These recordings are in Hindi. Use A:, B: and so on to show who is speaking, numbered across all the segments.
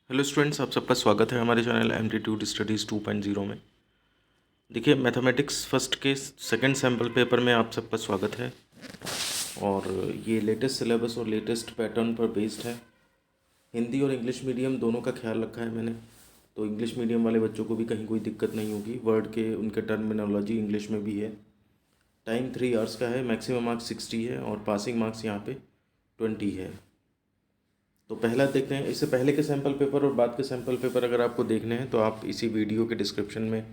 A: हेलो स्टूडेंट्स, आप सबका स्वागत है हमारे चैनल एप्टीट्यूड स्टडीज़ 2.0 में। देखिए, मैथमेटिक्स फर्स्ट के सेकंड सैम्पल पेपर में आप सबका स्वागत है। और ये लेटेस्ट सिलेबस और लेटेस्ट पैटर्न पर बेस्ड है। हिंदी और इंग्लिश मीडियम दोनों का ख्याल रखा है मैंने, तो इंग्लिश मीडियम वाले बच्चों को भी कहीं कोई दिक्कत नहीं होगी। वर्ड के उनके टर्मिनोलॉजी इंग्लिश में भी है। टाइम 3 आवर्स का है, मैक्सिमम मार्क्स 60 है और पासिंग मार्क्स यहाँ पे 20 है। तो पहला देखते हैं। इससे पहले के सैम्पल पेपर और बाद के सैम्पल पेपर अगर आपको देखने हैं तो आप इसी वीडियो के डिस्क्रिप्शन में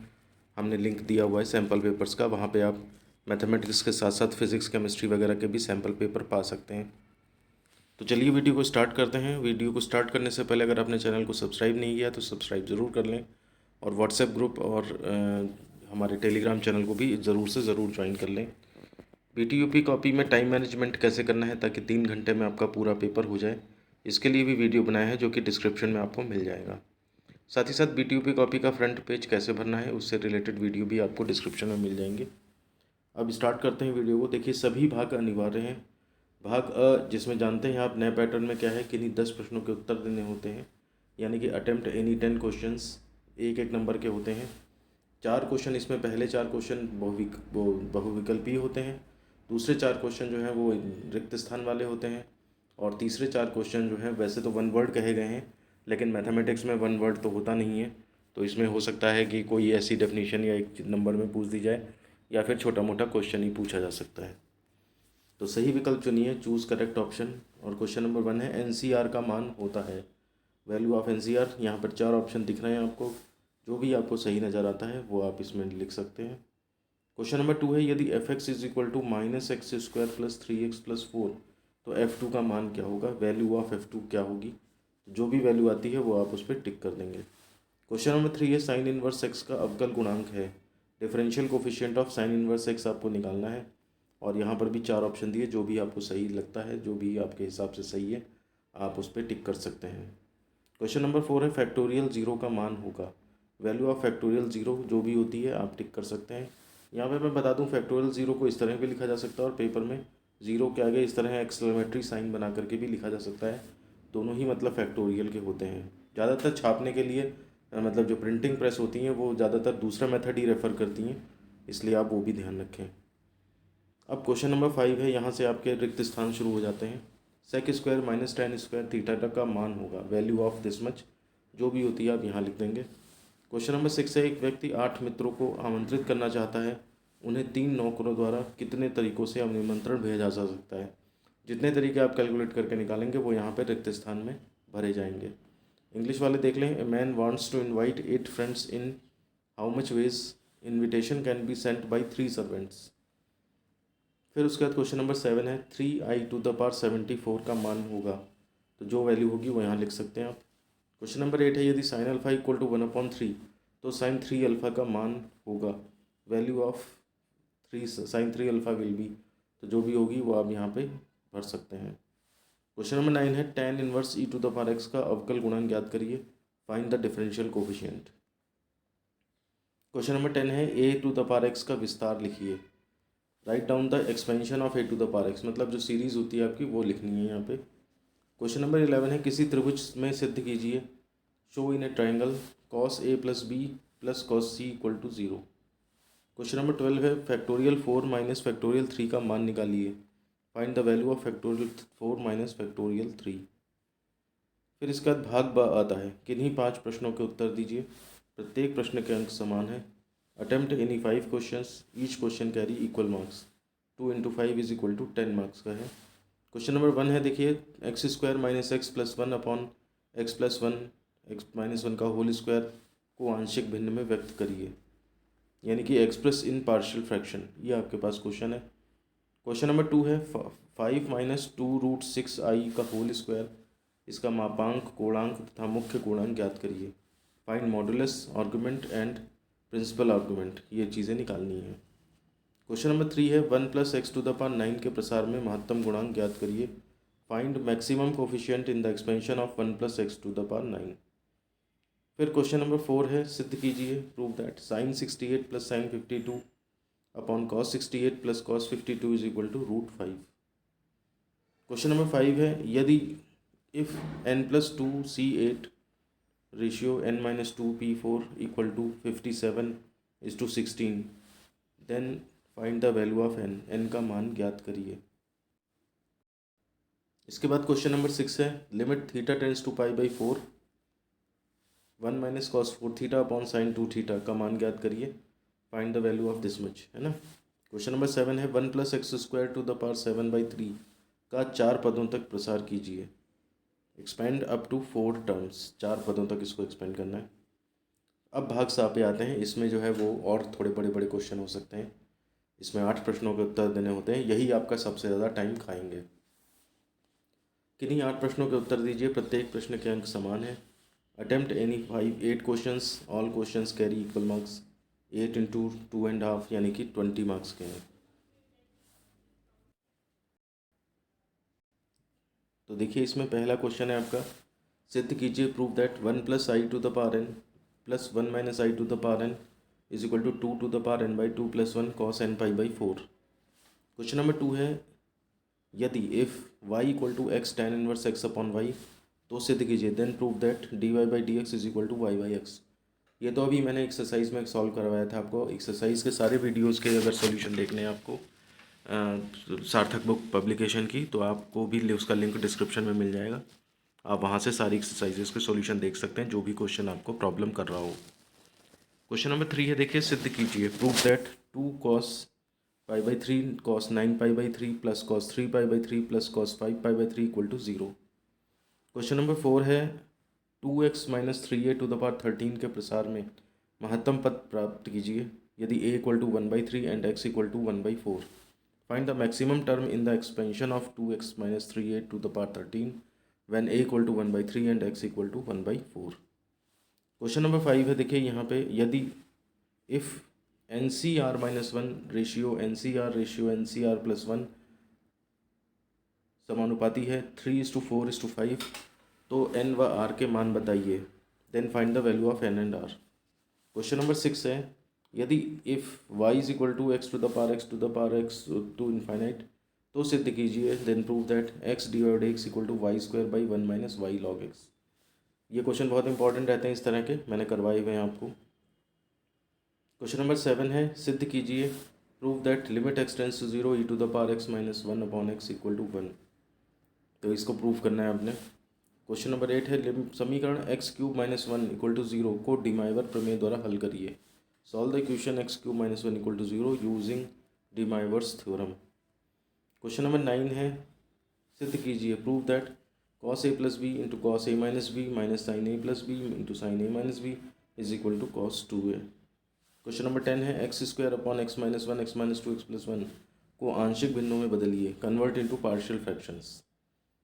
A: हमने लिंक दिया हुआ है सैम्पल पेपर्स का। वहाँ पे आप मैथमेटिक्स के साथ साथ फिज़िक्स केमिस्ट्री वगैरह के भी सैम्पल पेपर पा सकते हैं। तो चलिए वीडियो को स्टार्ट करते हैं। वीडियो को स्टार्ट करने से पहले अगर आपने चैनल को सब्सक्राइब नहीं किया तो सब्सक्राइब ज़रूर कर लें, और व्हाट्सएप ग्रुप और हमारे टेलीग्राम चैनल को भी ज़रूर से ज़रूर ज्वाइन कर लें। पीटीयूपी कॉपी में टाइम मैनेजमेंट कैसे करना है ताकि 3 घंटे में आपका पूरा पेपर हो जाए, इसके लिए भी वीडियो बनाया है जो कि डिस्क्रिप्शन में आपको मिल जाएगा। साथ ही साथ बीटीयूपी कॉपी का फ्रंट पेज कैसे भरना है उससे रिलेटेड वीडियो भी आपको डिस्क्रिप्शन में मिल जाएंगे। अब स्टार्ट करते हैं वीडियो को। देखिए, सभी भाग अनिवार्य हैं। भाग अ, जिसमें जानते हैं आप नए पैटर्न में क्या है कि नहीं 10 प्रश्नों के उत्तर देने होते हैं, यानी कि अटेम्प्ट एनी 10 क्वेश्चंस, एक एक नंबर के होते हैं। 4 क्वेश्चन इसमें, पहले 4 क्वेश्चन बहुविकल्पी होते हैं, दूसरे 4 क्वेश्चन जो हैं वो रिक्त स्थान वाले होते हैं, और तीसरे 4 क्वेश्चन जो हैं वैसे तो वन वर्ड कहे गए हैं, लेकिन मैथमेटिक्स में वन वर्ड तो होता नहीं है। तो इसमें हो सकता है कि कोई ऐसी डेफिनेशन या एक नंबर में पूछ दी जाए, या फिर छोटा मोटा क्वेश्चन ही पूछा जा सकता है। तो सही विकल्प चुनिए, चूज़ करेक्ट ऑप्शन। और क्वेश्चन नंबर 1 है एनसीआर का मान होता है, वैल्यू ऑफ एनसीआर। यहाँ पर 4 ऑप्शन दिख रहे हैं आपको, जो भी आपको सही नज़र आता है वो आप इसमें लिख सकते हैं। क्वेश्चन नंबर 2 है यदि F X is equal to minus X square plus 3x plus 4 तो F2 का मान क्या होगा, वैल्यू ऑफ F2 क्या होगी। जो भी वैल्यू आती है वो आप उस पर टिक कर देंगे। क्वेश्चन नंबर 3 है साइन इनवर्स एक्स का अवकल गुणांक है, differential coefficient of sine inverse x आपको निकालना है। और यहाँ पर भी 4 ऑप्शन दिए, जो भी आपको सही लगता है, जो भी आपके हिसाब से सही है, आप उस पर टिक कर सकते हैं। क्वेश्चन नंबर 4 है फैक्टोरियल ज़ीरो का मान होगा, वैल्यू ऑफ फैक्टोरियल ज़ीरो जो भी होती है आप टिक कर सकते हैं। यहाँ पे मैं बता दूँ, फैक्टोरियल ज़ीरो को इस तरह भी लिखा जा सकता है, और पेपर में ज़ीरो के आगे इस तरह एक्सक्लेमेटरी साइन बना करके भी लिखा जा सकता है। दोनों ही मतलब फैक्टोरियल के होते हैं। ज़्यादातर छापने के लिए मतलब जो प्रिंटिंग प्रेस होती हैं वो ज़्यादातर दूसरा मेथड ही रेफ़र करती हैं, इसलिए आप वो भी ध्यान रखें। अब क्वेश्चन नंबर 5 है, यहाँ से आपके रिक्त स्थान शुरू हो जाते हैं। Sec square minus tan square theta का मान होगा, वैल्यू ऑफ दिस मच जो भी होती है आप यहाँ लिख देंगे। क्वेश्चन नंबर 6 है एक व्यक्ति 8 मित्रों को आमंत्रित करना चाहता है, उन्हें 3 नौकरों द्वारा कितने तरीक़ों से निमंत्रण भेजा जा सकता है। जितने तरीके आप कैलकुलेट करके निकालेंगे वो यहाँ पर रिक्त स्थान में भरे जाएंगे। इंग्लिश वाले देख लें, a man wants to invite 8 friends in how much ways invitation can be sent by 3 servants. फिर उसके बाद क्वेश्चन नंबर 7 है 3i⁴ का मान होगा, तो जो वैल्यू होगी वो यहाँ लिख सकते हैं आप। क्वेश्चन नंबर 8 है यदि साइन अल्फा इक्वल टू 1/3 तो साइन 3 अल्फा का मान होगा, value of 3 sine 3 alpha will be, तो जो भी होगी वो आप यहाँ पे भर सकते हैं। क्वेश्चन नंबर 9 है tan इनवर्स e⁴x का अवकल गुणांक ज्ञात करिए, find the differential coefficient. Question number 10 है a⁴x का विस्तार लिखिए, write down the expansion of a⁴x, मतलब जो सीरीज़ होती है आपकी वो लिखनी है यहाँ पे। क्वेश्चन नंबर 11 है किसी त्रिभुज में सिद्ध कीजिए, show in a triangle cos a plus B plus cos c equal to 0। Question number 12 है फैक्टोरियल 4 माइनस फैक्टोरियल 3 का मान निकालिए, find the value of factorial 4 minus factorial 3। फिर इसके बाद भाग ब आता है, किन्हीं 5 प्रश्नों के उत्तर दीजिए, प्रत्येक प्रश्न के अंक समान है। Attempt any 5 questions, each question carry equal marks, 2 into 5 is equal to 10 marks का है। क्वेश्चन नंबर 1 है, देखिए X square minus X plus 1 upon X plus 1 X minus 1 का होल स्क्वायर को आंशिक भिन्न में व्यक्त करिए, यानी कि एक्सप्रेस इन पार्शियल फ्रैक्शन, ये आपके पास क्वेश्चन है। क्वेश्चन नंबर 2 है 5 माइनस 2√6i का होल स्क्वायर, इसका मापांक, कोणांक तथा मुख्य गुणांक ज्ञात करिए, find modulus, argument and principal argument, ये चीज़ें निकालनी है। क्वेश्चन नंबर 3 है 1 प्लस x⁹ के प्रसार में महत्तम गुणांक ज्ञात करिए, find maximum coefficient in the expansion of 1 plus x⁹। फिर क्वेश्चन नंबर 4 है सिद्ध कीजिए, prove that sine 68 plus sine 52 upon cos 68 plus cos 52 is equal to √5। Question number 5 है यदि if n+2 C8 ratio n-2p4 equal to 57:16, then find the value of n का मान ज्ञात करिए। इसके बाद क्वेश्चन नंबर 6 है, limit theta tends to π/4 1 - cos 4 theta upon sin 2 theta का मान ज्ञात करिए, find the value of this much, है ना। क्वेश्चन नंबर 7 है, 1 + x² टू द पावर 7/3 का 4 पदों तक प्रसार कीजिए। एक्सपेंड अप टू 4 टर्म्स, 4 पदों तक इसको एक्सपेंड करना है। अब भाग सा पे आते हैं, इसमें जो है वो और थोड़े बड़े बड़े क्वेश्चन हो सकते हैं। इसमें 8 प्रश्नों के उत्तर देने होते हैं, यही आपका सबसे ज़्यादा टाइम खाएंगे। किन्हीं 8 प्रश्नों के उत्तर दीजिए, प्रत्येक प्रश्न के अंक समान है। Attempt any 8 questions, all questions carry equal marks, 8 × 2.5 यानी कि 20 मार्क्स के हैं। तो देखिए इसमें पहला क्वेश्चन है आपका, सिद्ध कीजिए, prove that 1 + i to the power n plus 1 - i to the power n is equal to 2 to the power n/2 + 1 cos n π/4। Question number 2 है, यदि if y = x tan inverse x upon y, तो सिद्ध कीजिए, then prove that dy/dx is equal to y/x। ये तो अभी मैंने एक्सरसाइज में सॉल्व करवाया था आपको। एक्सरसाइज के सारे वीडियोस के अगर सॉल्यूशन देखने हैं आपको सार्थक बुक पब्लिकेशन की, तो आपको भी उसका लिंक डिस्क्रिप्शन में मिल जाएगा। आप वहाँ से सारी एक्सरसाइजेस के सॉल्यूशन देख सकते हैं, जो भी क्वेश्चन आपको प्रॉब्लम कर रहा हो। क्वेश्चन नंबर 3 है, देखिए, सिद्ध कीजिए, prove that 2 cos π/3 cos 9π/3 plus cos 3π/3 plus cos 5π/3 equal to 0। Question number 4 है, 2x - 3a to the power 13 के प्रसार में महत्तम पद प्राप्त कीजिए, यदि a = 1/3 and x = 1/4। Find the maximum term in the expansion of 2x - 3a to the power 13 when a = 1/3 and x = 1/4। Question number 5 है, देखिए यहाँ पे, यदि इफ़ NCR-1 रेशियो NCR + 1 समानुपाती है 3:4:5, तो n व r के मान बताइए, then find the value of n and r। Question number 6 है, यदि if y = x to the power x to infinite, तो सिद्ध कीजिए, then prove that x/x = y² - y log x। ये क्वेश्चन बहुत इंपॉर्टेंट रहते हैं इस तरह के, मैंने करवाए हुए हैं आपको। क्वेश्चन नंबर 7 है, सिद्ध कीजिए, prove that limit x tends to 0 e to the power x - 1 upon x equal to 1। तो इसको प्रूव करना है आपने। क्वेश्चन नंबर 8 है, समीकरण x³ - 1 = 0 को डिमाइवर प्रमेय द्वारा हल करिए। Solve the equation x³ - 1 = 0 using De Moivre's theorem. Question number 9 है, सिद्ध कीजिए, prove that cos a + b × cos a - b - sin a + b × sin a - b is equal to cos 2a। Question number 10 है, x² upon x - 1 x - 2 x + 1 को आंशिक भिन्नों में बदलिए, कन्वर्ट इनटू पार्शियल फ्रैक्शंस।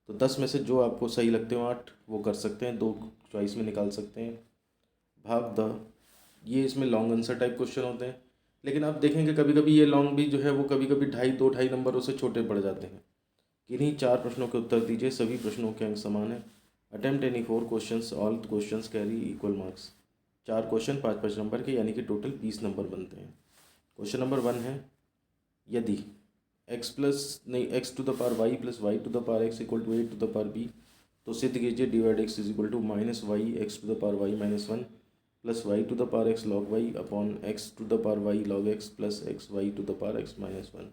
A: तो 10 में से जो आपको सही लगते हो 8 वो कर सकते हैं, 2 चॉइस में निकाल सकते हैं। भाग द, ये इसमें लॉन्ग आंसर टाइप क्वेश्चन होते हैं, लेकिन आप देखेंगे कभी कभी ये लॉन्ग भी जो है वो कभी कभी 2.5 नंबरों से छोटे पड़ जाते हैं। किन्हीं 4 प्रश्नों के उत्तर दीजिए, सभी प्रश्नों के अंक समान है। Attempt any 4 questions, all questions carry equal marks. 4 question 5-5 number के, यानी कि टोटल 20 नंबर बनते हैं। क्वेश्चन नंबर 1 है, यदि x to the power y + y to the power x = 8 to the power b, तो सिद्ध कीजिए dy/x is equal to -y x to the power y - 1 plus y to the power x log y upon x to the power y log x plus xy to the power x - 1।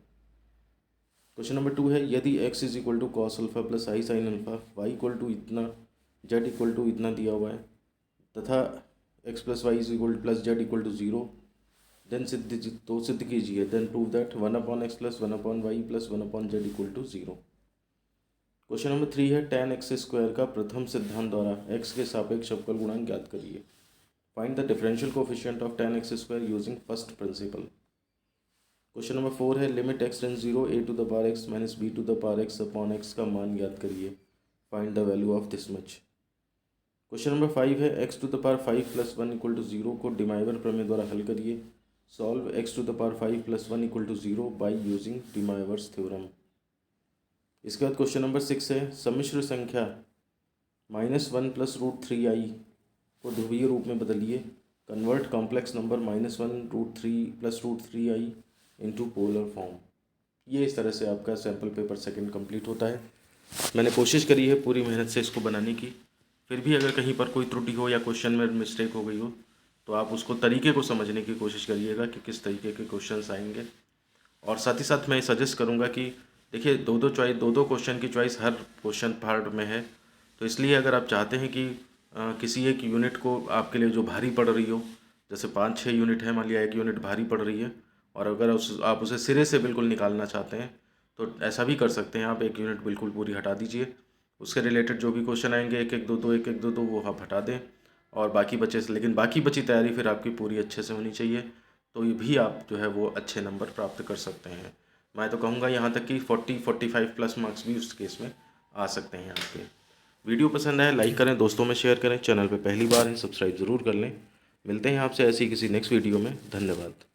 A: Question number 2 है, यदि x is equal to cos alpha plus i sin अल्फा, y इक्वल टू इतना, z इक्वल टू इतना दिया हुआ है, तथा x plus Y is equal plus Z equal to 0, then सिद्ध कीजिए, then prove that 1/x plus 1/y plus 1/z equal to 0। Question number 3 है, tan x² का प्रथम सिद्धांत द्वारा x के सापेक्ष अवकल गुणांक ज्ञात करिए। Find the differential coefficient of tan x² using first principle. Question number 4 है, limit x tends 0 a to the power x minus b to the power x upon x का मान ज्ञात करिए। Find the value of this much. Question number 5 है, x to the power 5 plus 1 equal to 0 को डिमाइवर प्रमेय द्वारा हल करिए। Solve x to the power 5 plus 1 equal to 0 by using De Moivre's theorem. इसके बाद क्वेश्चन नंबर 6 है, सम्मिश्र संख्या -1 प्लस √3i को ध्रुवीय रूप में बदलिए। Convert complex number -1√3 plus √3i into polar form. ये इस तरह से आपका सैम्पल पेपर सेकंड कंप्लीट होता है। मैंने कोशिश करी है पूरी मेहनत से इसको बनाने की। फिर भी अगर कहीं पर कोई त्रुटि हो या क्वेश्चन में मिस्टेक हो गई हो तो आप उसको तरीके को समझने की कोशिश करिएगा कि किस तरीके के क्वेश्चंस आएंगे। और साथ ही साथ मैं सजेस्ट करूँगा कि देखिए दो दो क्वेश्चन की चॉइस हर क्वेश्चन पार्ट में है। तो इसलिए अगर आप चाहते हैं कि किसी एक यूनिट को आपके लिए जो भारी पड़ रही हो, जैसे 5-6 यूनिट है, मान लिया एक यूनिट भारी पड़ रही है और अगर आप उसे सिरे से बिल्कुल निकालना चाहते हैं तो ऐसा भी कर सकते हैं। आप एक यूनिट बिल्कुल पूरी हटा दीजिए, उसके रिलेटेड जो भी क्वेश्चन आएंगे एक एक दो दो वो आप हटा दें और बाकी बचे, लेकिन बाकी बची तैयारी फिर आपकी पूरी अच्छे से होनी चाहिए। तो ये भी आप जो है वो अच्छे नंबर प्राप्त कर सकते हैं। मैं तो कहूँगा यहाँ तक कि 40-45 प्लस मार्क्स भी उस केस में आ सकते हैं आपके। वीडियो पसंद आए लाइक करें, दोस्तों में शेयर करें, चैनल पे पहली बार हैं सब्सक्राइब ज़रूर कर लें। मिलते हैं आपसे ऐसी किसी नेक्स्ट वीडियो में। धन्यवाद।